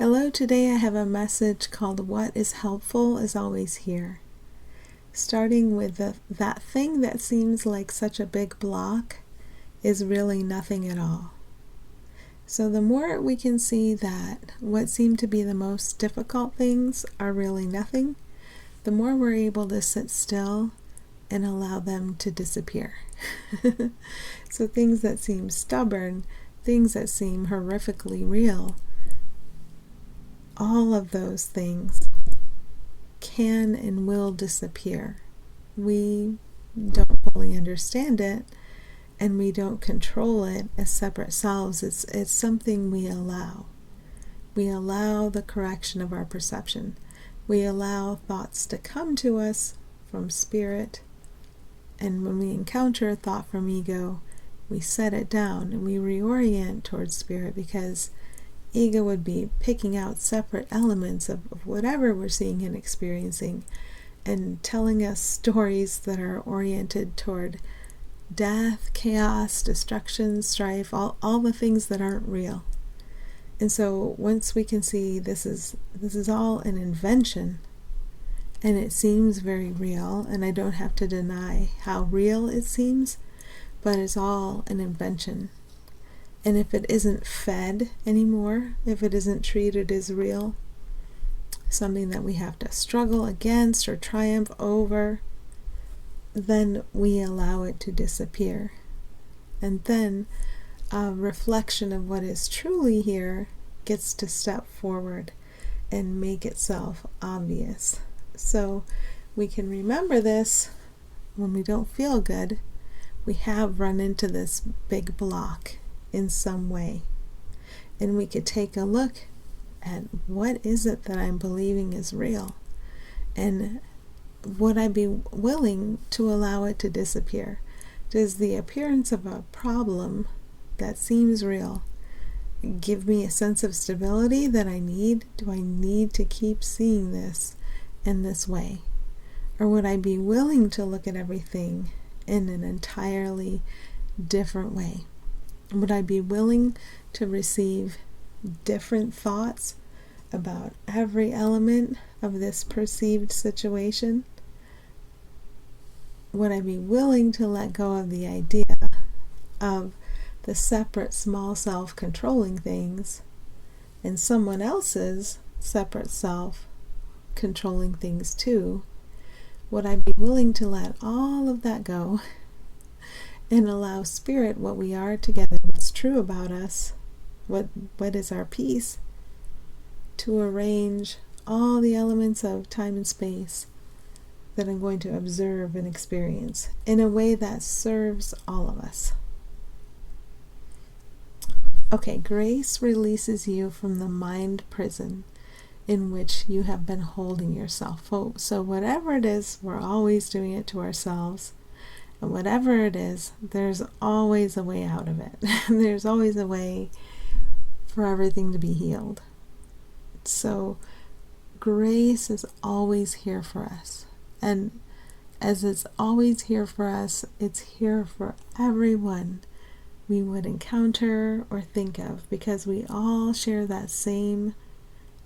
Hello, today I have a message called What is Helpful is Always Here. Starting with that thing that seems like such a big block is really nothing at all. So the more we can see that what seem to be the most difficult things are really nothing, the more we're able to sit still and allow them to disappear. So things that seem stubborn, things that seem horrifically real, all of those things can and will disappear. We don't fully understand it, and we don't control it as separate selves. It's something we allow. We allow the correction of our perception. We allow thoughts to come to us from spirit, and when we encounter a thought from ego, we set it down and we reorient towards spirit, because ego would be picking out separate elements of whatever we're seeing and experiencing and telling us stories that are oriented toward death, chaos, destruction, strife, all the things that aren't real. And so once we can see this is all an invention, and it seems very real, and I don't have to deny how real it seems, but it's all an invention. And if it isn't fed anymore, if it isn't treated as real, something that we have to struggle against or triumph over, then we allow it to disappear. And then a reflection of what is truly here gets to step forward and make itself obvious. So we can remember this when we don't feel good. We have run into this big block in some way, and we could take a look at what is it that I'm believing is real, and would I be willing to allow it to disappear? Does the appearance of a problem that seems real give me a sense of stability that I need? Do I need to keep seeing this in this way? Or would I be willing to look at everything in an entirely different way? Would I be willing to receive different thoughts about every element of this perceived situation? Would I be willing to let go of the idea of the separate small self controlling things and someone else's separate self controlling things too? Would I be willing to let all of that go and allow spirit, what we are together, what's true about us, what is our peace, to arrange all the elements of time and space that I'm going to observe and experience in a way that serves all of us? Okay, grace releases you from the mind prison in which you have been holding yourself. So whatever it is, we're always doing it to ourselves. And whatever it is, there's always a way out of it. There's always a way for everything to be healed. So grace is always here for us. And as it's always here for us, it's here for everyone we would encounter or think of, because we all share that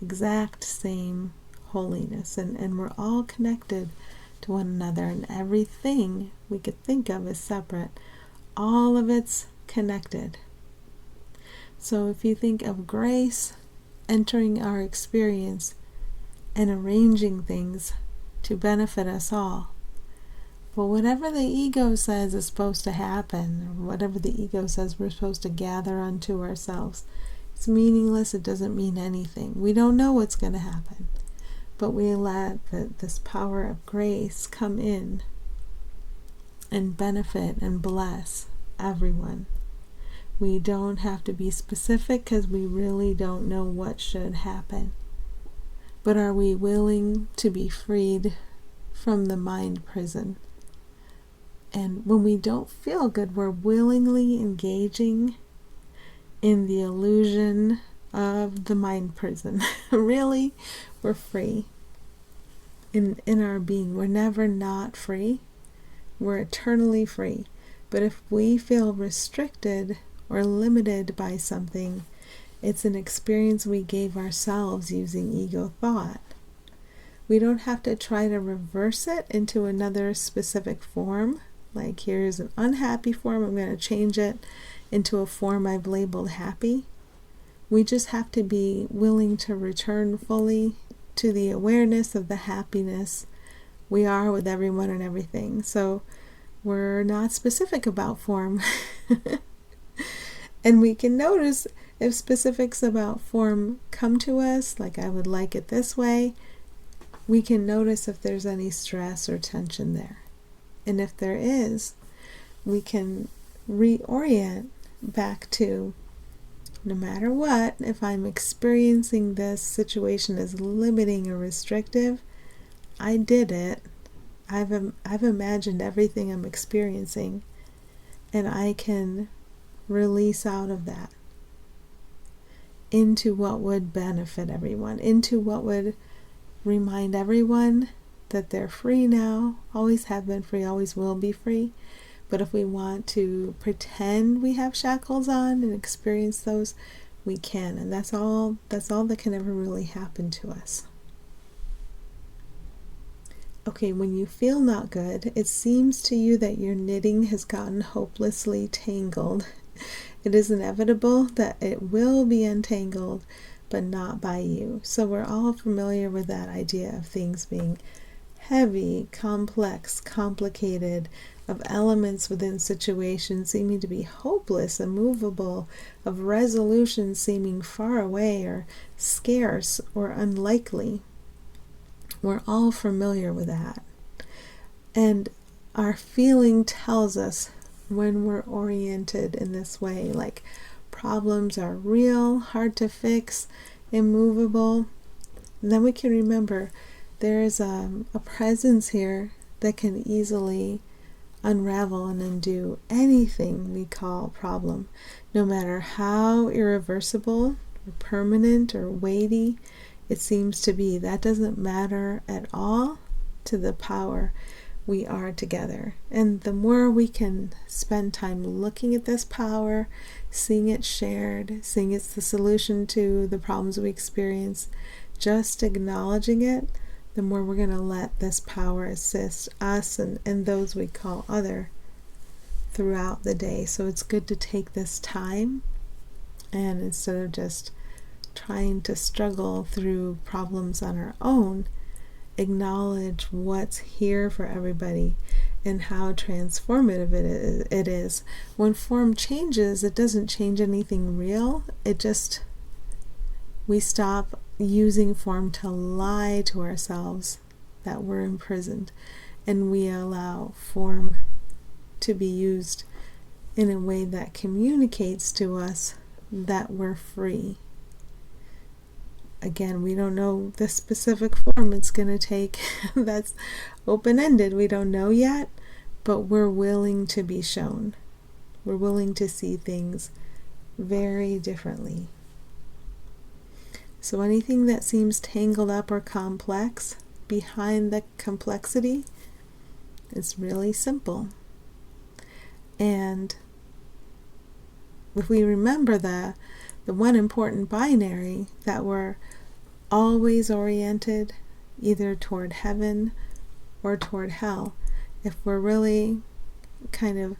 exact same holiness, and we're all connected to one another, and everything we could think of as separate, all of it's connected. So if you think of grace entering our experience and arranging things to benefit us all, but whatever the ego says is supposed to happen, or whatever the ego says we're supposed to gather unto ourselves, it's meaningless. It doesn't mean anything. We don't know what's going to happen. But we let this power of grace come in and benefit and bless everyone. We don't have to be specific because we really don't know what should happen. But are we willing to be freed from the mind prison? And when we don't feel good, we're willingly engaging in the illusion of the mind prison. Really, we're free. In our being, we're never not free. We're eternally free. But if we feel restricted or limited by something, It's an experience we gave ourselves using ego thought. We don't have to try to reverse it into another specific form. Like, here's an unhappy form, I'm going to change it into a form I've labeled happy. We just have to be willing to return fully to the awareness of the happiness we are with everyone and everything. So we're not specific about form. And we can notice if specifics about form come to us, like I would like it this way, we can notice if there's any stress or tension there. And if there is, we can reorient back to, no matter what, if I'm experiencing this situation as limiting or restrictive, I did it. I've imagined everything I'm experiencing, and I can release out of that into what would benefit everyone, into what would remind everyone that they're free now, always have been free, always will be free. But if we want to pretend we have shackles on and experience those, we can. And that's all that can ever really happen to us. Okay, when you feel not good, it seems to you that your knitting has gotten hopelessly tangled. It is inevitable that it will be untangled, but not by you. So we're all familiar with that idea of things being heavy, complex, complicated, of elements within situations seeming to be hopeless, immovable, of resolution seeming far away or scarce or unlikely. We're all familiar with that. And our feeling tells us when we're oriented in this way, like problems are real, hard to fix, immovable. And then we can remember there's a presence here that can easily unravel and undo anything we call problem, no matter how irreversible or permanent or weighty it seems to be. That doesn't matter at all to the power we are together. And the more we can spend time looking at this power, seeing it shared, seeing it's the solution to the problems we experience, just acknowledging it, the more we're going to let this power assist us and those we call other throughout the day. So it's good to take this time, and instead of just trying to struggle through problems on our own, acknowledge what's here for everybody and how transformative it is. When form changes, it doesn't change anything real. We stop using form to lie to ourselves that we're imprisoned, and we allow form to be used in a way that communicates to us that we're free. Again, we don't know the specific form it's going to take. That's open-ended. We don't know yet, but we're willing to be shown. We're willing to see things very differently. So anything that seems tangled up or complex, behind the complexity is really simple. And if we remember the one important binary, that we're always oriented either toward heaven or toward hell, if we're really kind of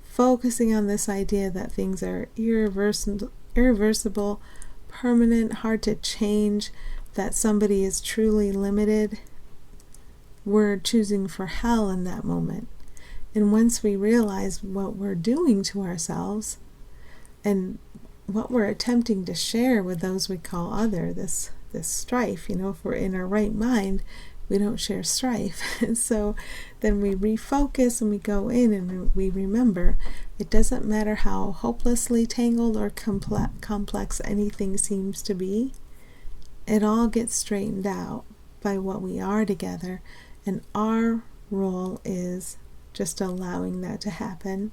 focusing on this idea that things are irreversible, permanent, hard to change, that somebody is truly limited, we're choosing for hell in that moment. And once we realize what we're doing to ourselves and what we're attempting to share with those we call other, this strife, if we're in our right mind, we don't share strife. And so then we refocus and we go in and we remember it doesn't matter how hopelessly tangled or complex anything seems to be. It all gets straightened out by what we are together, and our role is just allowing that to happen.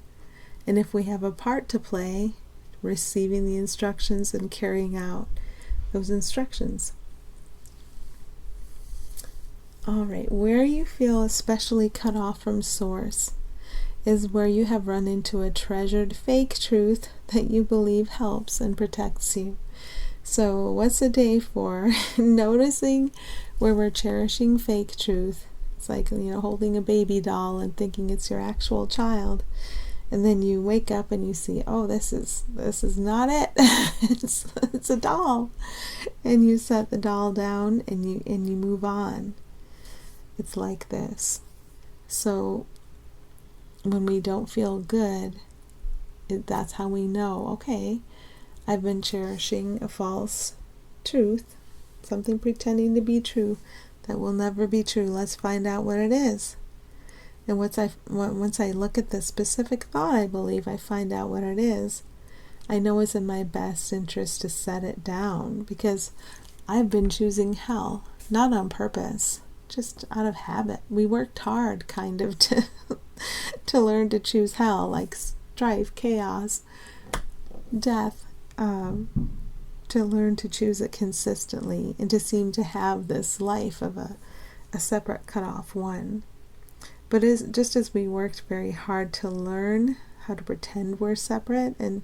And if we have a part to play, receiving the instructions and carrying out those instructions. All right, where you feel especially cut off from source is where you have run into a treasured fake truth that you believe helps and protects you. So what's a day for? Noticing where we're cherishing fake truth. It's like, holding a baby doll and thinking it's your actual child. And then you wake up and you see, oh, this is not it. it's a doll. And you set the doll down and you move on. It's like this. So when we don't feel good, that's how we know, okay, I've been cherishing a false truth, something pretending to be true that will never be true. Let's find out what it is. And once I look at the specific thought I believe, I find out what it is. I know it's in my best interest to set it down, because I've been choosing hell, not on purpose, just out of habit. We worked hard, kind of, to learn to choose hell, like strife, chaos, death, to learn to choose it consistently and to seem to have this life of a separate, cut off one. But just as we worked very hard to learn how to pretend we're separate and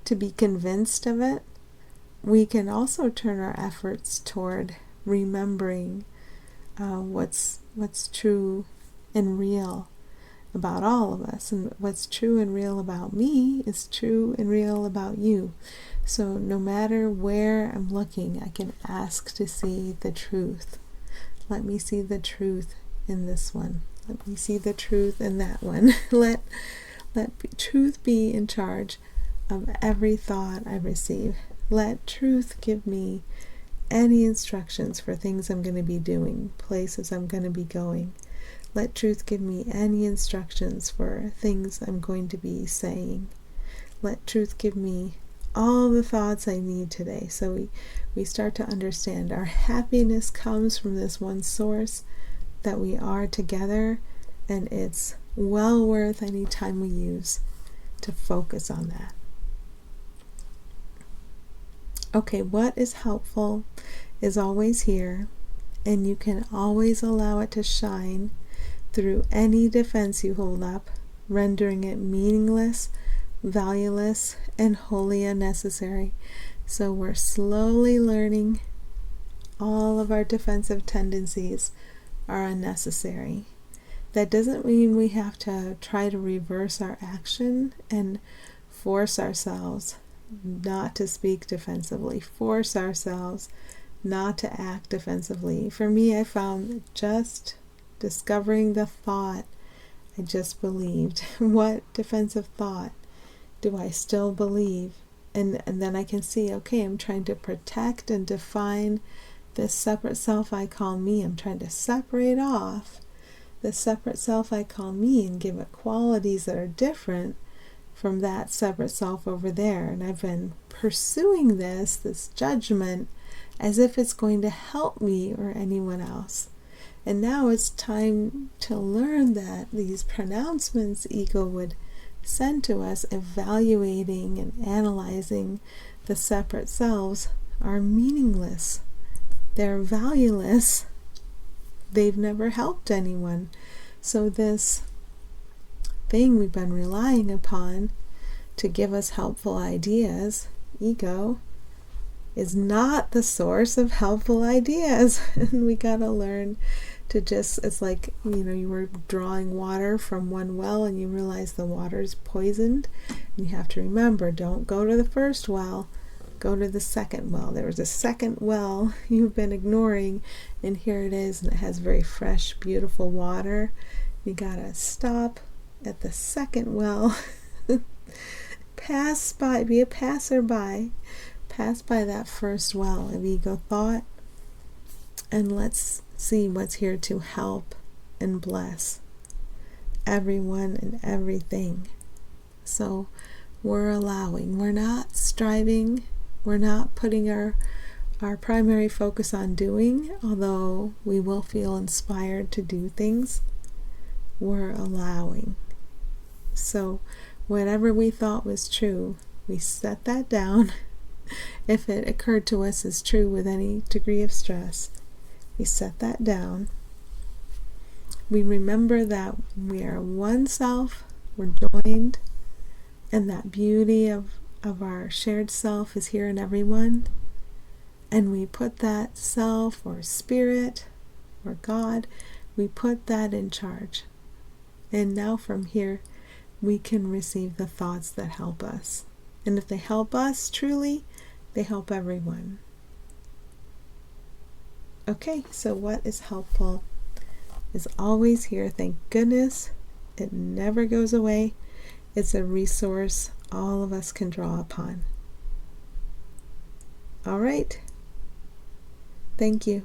to be convinced of it, we can also turn our efforts toward remembering what's true and real about all of us. And what's true and real about me is true and real about you. So no matter where I'm looking, I can ask to see the truth. Let me see the truth in this one. Let me see the truth in that one. Let truth be in charge of every thought I receive. Let truth give me any instructions for things I'm going to be doing, places I'm going to be going. Let truth give me any instructions for things I'm going to be saying. Let truth give me all the thoughts I need today. So we start to understand our happiness comes from this one source, that we are together, and it's well worth any time we use to focus on that. Okay, what is helpful is always here, and you can always allow it to shine through any defense you hold up, rendering it meaningless, valueless, and wholly unnecessary. So we're slowly learning all of our defensive tendencies are unnecessary. That doesn't mean we have to try to reverse our action and force ourselves not to speak defensively, force ourselves not to act defensively. For me, I found just discovering the thought I just believed. What defensive thought do I still believe? And then I can see, okay, I'm trying to protect and define this separate self I call me. I'm trying to separate off the separate self I call me and give it qualities that are different from that separate self over there. And I've been pursuing this judgment as if it's going to help me or anyone else. And now it's time to learn that these pronouncements ego would send to us, evaluating and analyzing the separate selves, are meaningless. They're valueless. They've never helped anyone. So this thing we've been relying upon to give us helpful ideas, ego, is not the source of helpful ideas. And we gotta learn to just, it's like, you were drawing water from one well and you realize the water's poisoned. And you have to remember, don't go to the first well, go to the second well. There was a second well you've been ignoring, and here it is, and it has very fresh, beautiful water. You gotta stop at the second well, pass by, be a passerby, pass by that first well of ego thought, and let's see what's here to help and bless everyone and everything. So we're allowing, we're not striving, we're not putting our primary focus on doing, although we will feel inspired to do things. We're allowing. So whatever we thought was true, we set that down. If it occurred to us as true with any degree of stress, we set that down. We remember that we are one self, we're joined, and that beauty of our shared self is here in everyone. And we put that self or spirit or God, we put that in charge. And now from here, we can receive the thoughts that help us. And if they help us truly, they help everyone. Okay, so what is helpful is always here. Thank goodness. It never goes away. It's a resource all of us can draw upon. All right. Thank you.